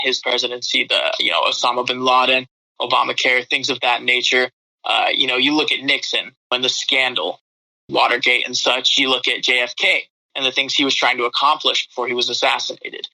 his presidency, Osama bin Laden, Obamacare, things of that nature. You look at Nixon and the scandal, Watergate and such. You look at JFK and the things he was trying to accomplish before he was assassinated.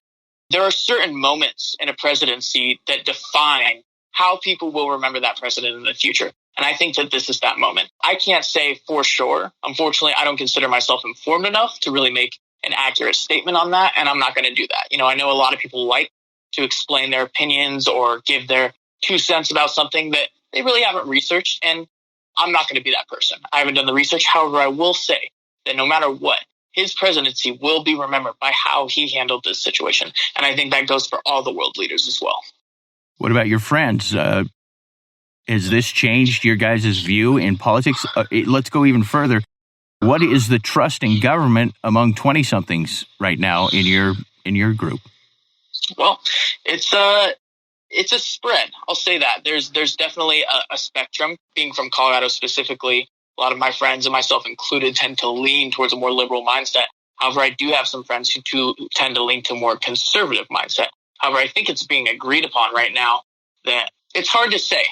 There are certain moments in a presidency that define how people will remember that president in the future. And I think that this is that moment. I can't say for sure. Unfortunately, I don't consider myself informed enough to really make an accurate statement on that, and I'm not going to do that. I know a lot of people like to explain their opinions or give their 2 cents about something that they really haven't researched, and I'm not going to be that person. I haven't done the research. However, I will say that no matter what, his presidency will be remembered by how he handled this situation. And I think that goes for all the world leaders as well. What about your friends? Has this changed your guys' view in politics? Let's go even further. What is the trust in government among 20-somethings right now in your group? Well, it's a spread. I'll say that. There's definitely a spectrum. Being from Colorado specifically, a lot of my friends and myself included tend to lean towards a more liberal mindset. However, I do have some friends who tend to lean to a more conservative mindset. However, I think it's being agreed upon right now that it's hard to say.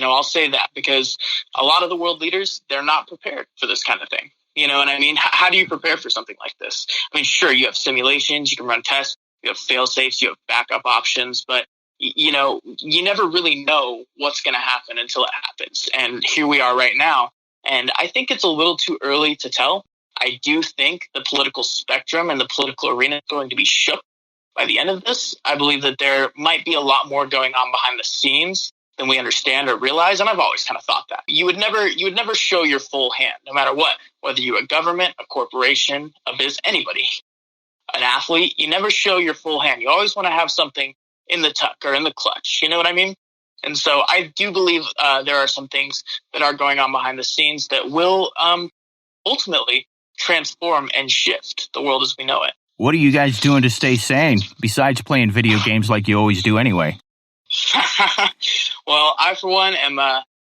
I'll say that because a lot of the world leaders, they're not prepared for this kind of thing. You know what I mean? How do you prepare for something like this? I mean, sure, you have simulations, you can run tests, you have fail safes, you have backup options, but you never really know what's going to happen until it happens. And here we are right now. And I think it's a little too early to tell. I do think the political spectrum and the political arena is going to be shook by the end of this. I believe that there might be a lot more going on behind the scenes than we understand or realize. And I've always kind of thought that you would never show your full hand, no matter what, whether you're a government, a corporation, a business, anybody, an athlete, you never show your full hand. You always want to have something in the tuck or in the clutch. You know what I mean? And so I do believe there are some things that are going on behind the scenes that will ultimately transform and shift the world as we know it. What are you guys doing to stay sane besides playing video games like you always do anyway? Well, I, for one, am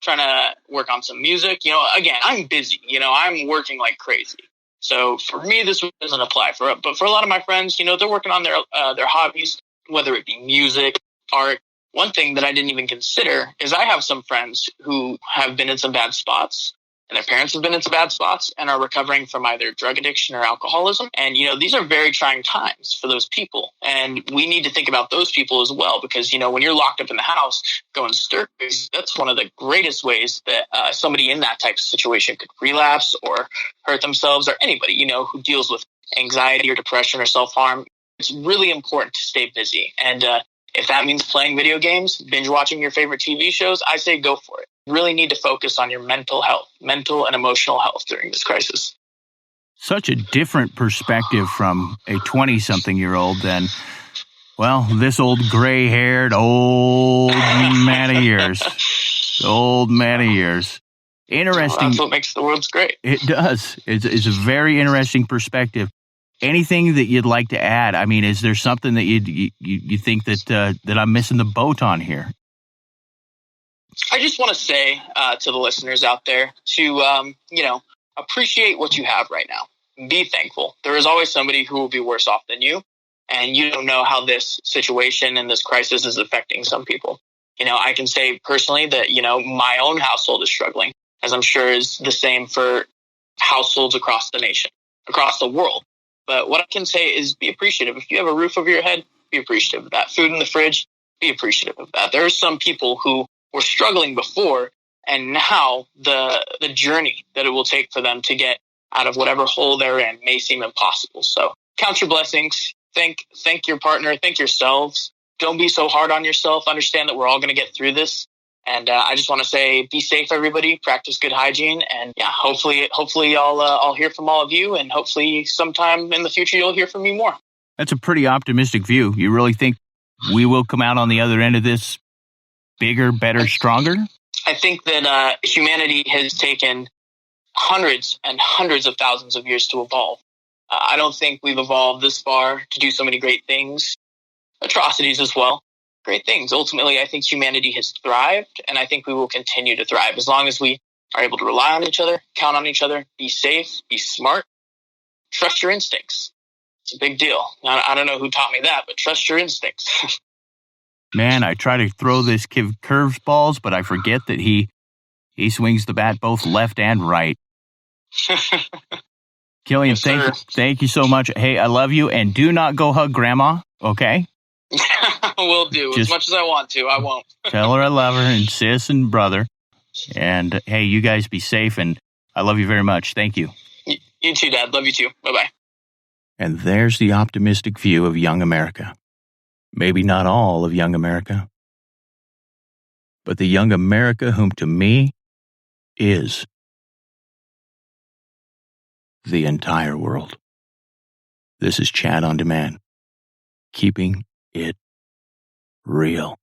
trying to work on some music. Again, I'm busy. I'm working like crazy. So for me, this doesn't apply but for a lot of my friends, they're working on their hobbies, whether it be music, art. One thing that I didn't even consider is I have some friends who have been in some bad spots, and their parents have been in some bad spots and are recovering from either drug addiction or alcoholism. And, these are very trying times for those people. And we need to think about those people as well, because, when you're locked up in the house going stir crazy, that's one of the greatest ways that somebody in that type of situation could relapse or hurt themselves, or anybody, who deals with anxiety or depression or self-harm. It's really important to stay busy. And if that means playing video games, binge watching your favorite TV shows, I say go for it. You really need to focus on your mental and emotional health during this crisis. Such a different perspective from a 20-something-year-old than, well, this old gray-haired old man of years. Old man of years. Interesting. Well, that's what makes the world great. It does. It's a very interesting perspective. Anything that you'd like to add? I mean, is there something that you think that I'm missing the boat on here? I just want to say to the listeners out there to, appreciate what you have right now. Be thankful. There is always somebody who will be worse off than you, and you don't know how this situation and this crisis is affecting some people. I can say personally that, my own household is struggling, as I'm sure is the same for households across the nation, across the world. But what I can say is be appreciative. If you have a roof over your head, be appreciative of that. Food in the fridge, be appreciative of that. There are some people who were struggling before, and now the journey that it will take for them to get out of whatever hole they're in may seem impossible. So count your blessings. Thank your partner. Thank yourselves. Don't be so hard on yourself. Understand that we're all going to get through this. And I just want to say, be safe, everybody. Practice good hygiene, and yeah, hopefully, I'll hear from all of you, and hopefully, sometime in the future, you'll hear from me more. That's a pretty optimistic view. You really think we will come out on the other end of this bigger, better, stronger? I think that humanity has taken hundreds and hundreds of thousands of years to evolve. I don't think we've evolved this far to do so many great things, atrocities as well. Great things. Ultimately, I think humanity has thrived, and I think we will continue to thrive as long as we are able to rely on each other, count on each other, be safe, be smart, trust your instincts. It's a big deal. I don't know who taught me that, but trust your instincts. Man, I try to throw this kid curveballs, but I forget that he swings the bat both left and right. Killian, Yes, thank you so much. Hey, I love you, and do not go hug Grandma, okay? Will do. As much as I want to, I won't. Tell her I love her, and sis and brother. And, hey, you guys be safe, and I love you very much. Thank you. You too, Dad. Love you too. Bye-bye. And there's the optimistic view of young America. Maybe not all of young America, but the young America whom to me is the entire world. This is Chat on Demand, keeping it real.